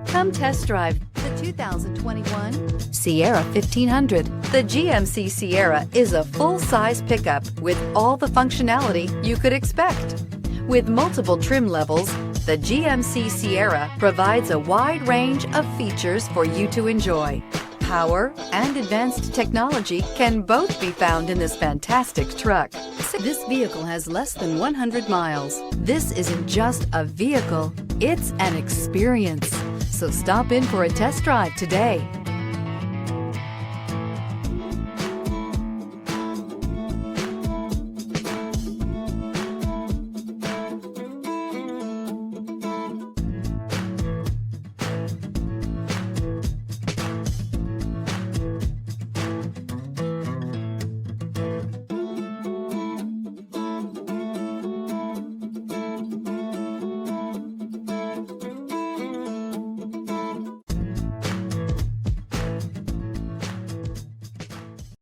Come test drive the 2021 Sierra 1500. The GMC Sierra is a full-size pickup with all the functionality you could expect. With multiple trim levels, the GMC Sierra provides a wide range of features for you to enjoy. Power and advanced technology can both be found in this fantastic truck. This vehicle has less than 100 miles. This isn't just a vehicle, it's an experience. So stop in for a test drive today.